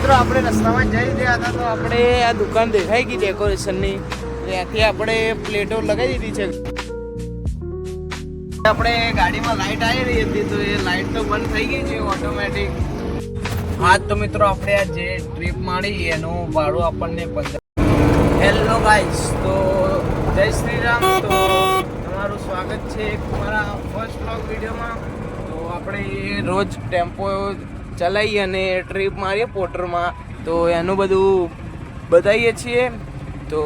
મિત્રો આપણે રસ્તામાં જઈ રહ્યા હતા તો આપણે આ દુકાન દેખાઈ ગઈ ડેકોરેશનની, ત્યાંથી આપણે પ્લેટો લગાવી દીધી છે. આપણે ગાડીમાં લાઈટ આવી રહી હતી તો એ લાઈટ તો બંધ થઈ ગઈ છે ઓટોમેટિક. હા તો મિત્રો આપણે આ જે ટ્રીપ મારી એનું ભાડું આપણને 15. હેલો ગાઈસ, તો જય શ્રી રામ. તો તમારું સ્વાગત છે મારા ફર્સ્ટ વ્લોગ વિડીયોમાં. તો આપણે રોજ ટેમ્પો ચલાવીએ અને ટ્રીપ મારીએ પોટરમાં, તો એનું બધું બતાવીએ છીએ. તો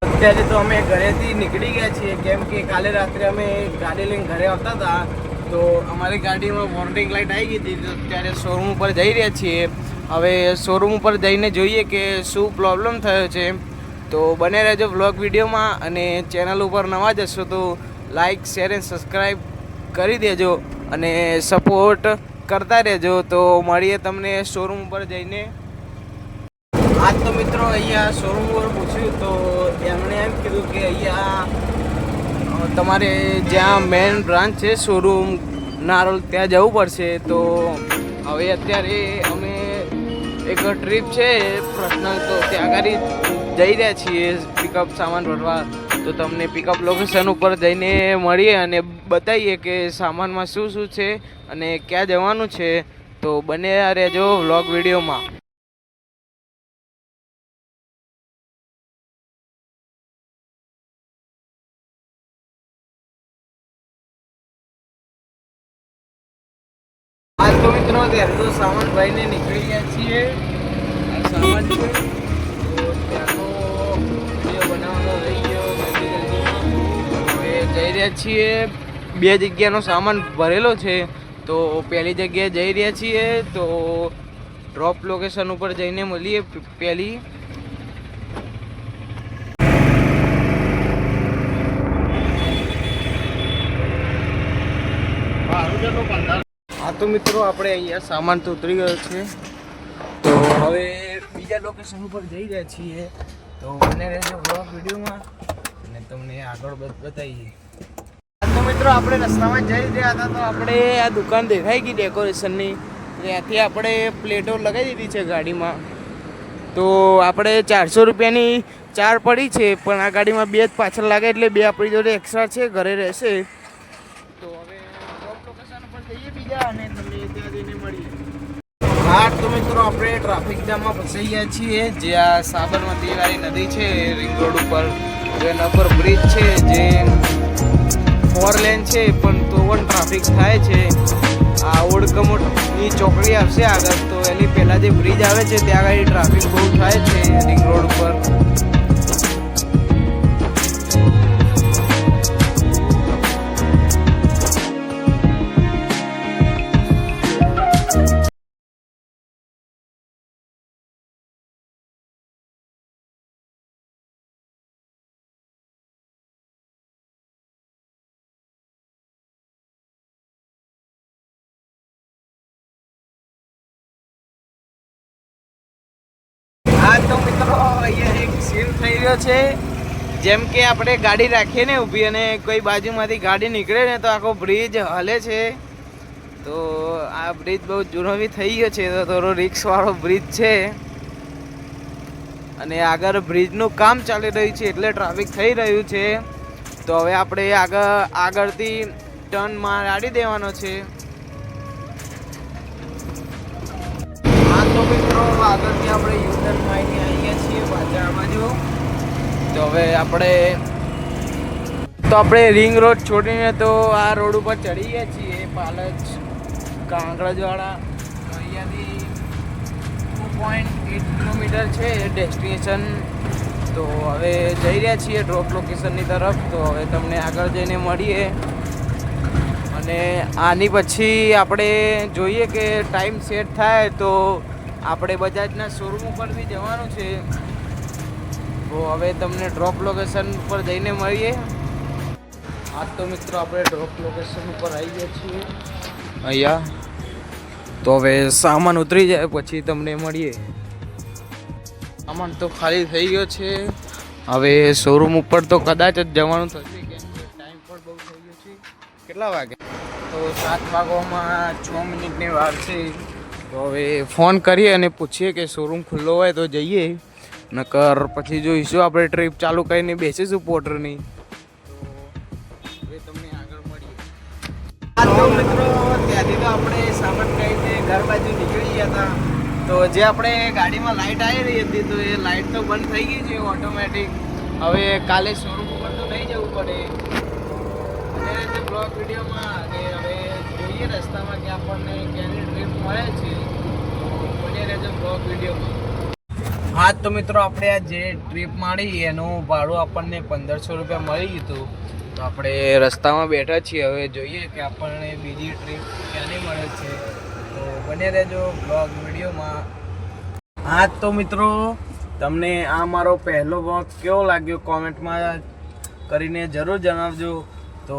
અત્યારે તો અમે ઘરેથી નીકળી ગયા છીએ, કેમ કે કાલે રાત્રે અમે ગાડી લઈને ઘરે આવતા હતા તો અમારી ગાડીમાં વોર્નિંગ લાઇટ આવી ગઈ હતી. તો અત્યારે શોરૂમ ઉપર જઈ રહ્યા છીએ. હવે શોરૂમ ઉપર જઈને જોઈએ કે શું પ્રોબ્લેમ થયો છે. તો બને રહેજો વ્લોગ વિડીયોમાં, અને ચેનલ ઉપર નવા જશો તો લાઇક શેર અને સબસ્ક્રાઈબ કરી દેજો અને સપોર્ટ કરતા રહેજો. તો મળીએ તમને શોરૂમ ઉપર જઈને. આજ તો મિત્રો અહીંયા શોરૂમ ઉપર પૂછ્યું તો એમણે એમ કીધું કે અહીંયા તમારે જ્યાં મેઇન બ્રાન્ચ છે શોરૂમ નારોલ ત્યાં જવું પડશે. તો હવે અત્યારે અમે એક ટ્રીપ છે પર્સનલ, તો ત્યાં આગળ જઈ રહ્યા છીએ પિકઅપ સામાન ભરવા. તો તમને પિકઅપ લોકેશન ઉપર જઈને મળીએ અને બતાવીએ કે સામાનમાં શું શું છે અને ક્યાં જવાનું છે. તો બને રહેજો વ્લોગ વિડીયોમાં. હાલ તો મિત્રો ત્યારે તો સામાન ભાઈને નીકળી ગયા છીએ. આ સામાન છે તો ત્યાંનો વિડીયો બનાવવાનો રહી ગયો. હવે જઈ રહ્યા છીએ, 2 જગ્યાનો સામાન ભરેલો છે. તો પહેલી જગ્યાએ જઈ રહ્યા છીએ. તો ડ્રોપ લોકેશન ઉપર જઈને મળીએ. પહેલી હા તો મિત્રો આપણે અહીંયા સામાન તો ઉતરી ગયો છે. તો હવે બીજા લોકેશન ઉપર જઈ રહ્યા છીએ. તો બને રહેજો બ્લોગ વિડીયોમાં અને તમને આગળ બતાવીએ. તો મિત્રો આપણે રસ્તામાં જઈ રહ્યા હતા તો આપણે આ દુકાન દેખાઈ ગઈ ડેકોરેશનની, ત્યાંથી આપણે પ્લેટો લગાવી દીધી છે ગાડીમાં. તો આપણે 400 રૂપિયાની 4 પડી છે, પણ આ ગાડીમાં 2 જ પાછળ લાગે એટલે 2 આપણી જોડે એક્સ્ટ્રા છે, ઘરે રહેશે. તો હવે ડ્રોપ લોકેશન ઉપર જઈએ બીજા અને તમને ત્યાં જઈને મળીએ. હા તો મિત્રો આપણે ટ્રાફિક જામમાં ફસાઈ ગયા છીએ. જે આ સાબરમતી વાળી નદી છે રિંગ રોડ ઉપર, એના પર બ્રિજ છે જે 4 લેન છે, પણ તો પણ ટ્રાફિક થાય છે. આ ઓડકમોટની ચોકડી આવશે આગળ, તો એની પહેલાં જે બ્રિજ આવે છે ત્યાં આગળ ટ્રાફિક બહુ થાય છે રિંગ રોડ ઉપર. હા તો મિત્રો અહીંયા એક સીન થઈ રહ્યો છે. જેમ કે આપણે ગાડી રાખીએ ને ઊભી અને કોઈ બાજુમાંથી ગાડી નીકળે ને તો આખો બ્રિજ હલે છે. તો આ બ્રિજ બહુ જૂનો બી થઈ ગયો છે, તો થોડો રિક્સવાળો બ્રિજ છે અને આગળ બ્રિજનું કામ ચાલી રહ્યું છે એટલે ટ્રાફિક થઈ રહ્યું છે. તો હવે આપણે આગળથી ટર્ન મારી દેવાનો છે. તો મિત્રો આગળથી આપણે યુટર્ન મારીને આવીએ છીએ પાછા આ બાજુ. તો હવે આપણે રિંગ રોડ છોડીને તો આ રોડ ઉપર ચડી ગયા છીએ, પાલજ કાંકરેજવાળા. અહીંયાથી 2.8 કિલોમીટર છે ડેસ્ટિનેશન. તો હવે જઈ રહ્યા છીએ ડ્રોપ લોકેશનની તરફ. તો હવે તમને આગળ જઈને મળીએ અને આની પછી આપણે જોઈએ કે ટાઈમ સેટ થાય તો આપણે બજાજના શોરૂમ ઉપર બી જવાનું છે. તો હવે તમને ડ્રોપ લોકેશન ઉપર જઈને મળીએ. આજ તો મિત્રો આપણે ડ્રોપ લોકેશન ઉપર આવી ગયા છીએ અહીંયા. તો હવે સામાન ઉતરી જાય પછી તમને મળીએ. સામાન તો ખાલી થઈ ગયો છે. હવે શોરૂમ ઉપર તો કદાચ જ જવાનું થશે, કેમ કે ટાઈમ પણ બહુ થઈ ગયો છે. કેટલા વાગે? તો 7 વાગવામાં 6 મિનિટની વાર છે. તો હવે ફોન કરીએ અને પૂછીએ કે શોરૂમ ખુલ્લો હોય તો જઈએ, નકર પછી જોઈશું આપણે ટ્રીપ ચાલુ કરીને બેસીશું પોર્ટરની. તો હવે તમને આગળ મળીએ. તો મિત્રો ત્યાંથી તો આપણે સામાન કહીને ઘર બાજુ નીકળી ગયા હતા. તો જે આપણે ગાડીમાં લાઇટ આવી રહી હતી તો એ લાઇટ તો બંધ થઈ ગઈ છે ઓટોમેટિક. હવે કાલે શોરૂમ ઉપર તો નહીં જવું પડે. અને બ્લોગ વિડીયોમાં અને હવે જોઈએ રસ્તામાં કે આપણને ક્યાંની ટ્રીપ મળે છે. બને રહેજો બ્લોગ વિડીયોમાં. હા તો મિત્રો આપણે આ જે ટ્રીપ મારી એનું ભાડું આપણને 1500 રૂપિયા મળી ગયું. તો આપણે રસ્તામાં બેઠા છીએ. હવે જોઈએ કે આપણને બીજી ટ્રીપ ક્યાંની મળે છે. તો બને રહેજો બ્લોગ વિડીયોમાં. હા તો મિત્રો તમને આ મારો પહેલો બ્લોગ કેવો લાગ્યો કોમેન્ટમાં કરીને જરૂર જણાવજો. તો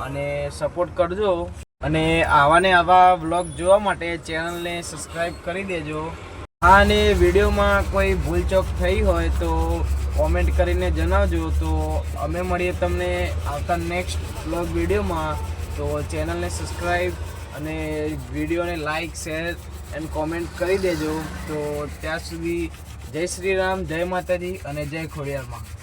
અને સપોર્ટ કરજો અને આવા ને આવા બ્લોગ જોવા માટે ચેનલને સબસ્ક્રાઈબ કરી દેજો. હા અને વિડીયોમાં કોઈ ભૂલચૂક થઈ હોય તો કોમેન્ટ કરીને જણાવજો. તો અમે મળીએ તમને આવતા નેક્સ્ટ બ્લોગ વિડીયોમાં. તો ચેનલને સબસ્ક્રાઈબ અને વિડીયોને લાઈક શેર એન્ડ કોમેન્ટ કરી દેજો. તો ત્યાં સુધી જય શ્રી રામ, જય માતાજી અને જય ખોડિયારમાં.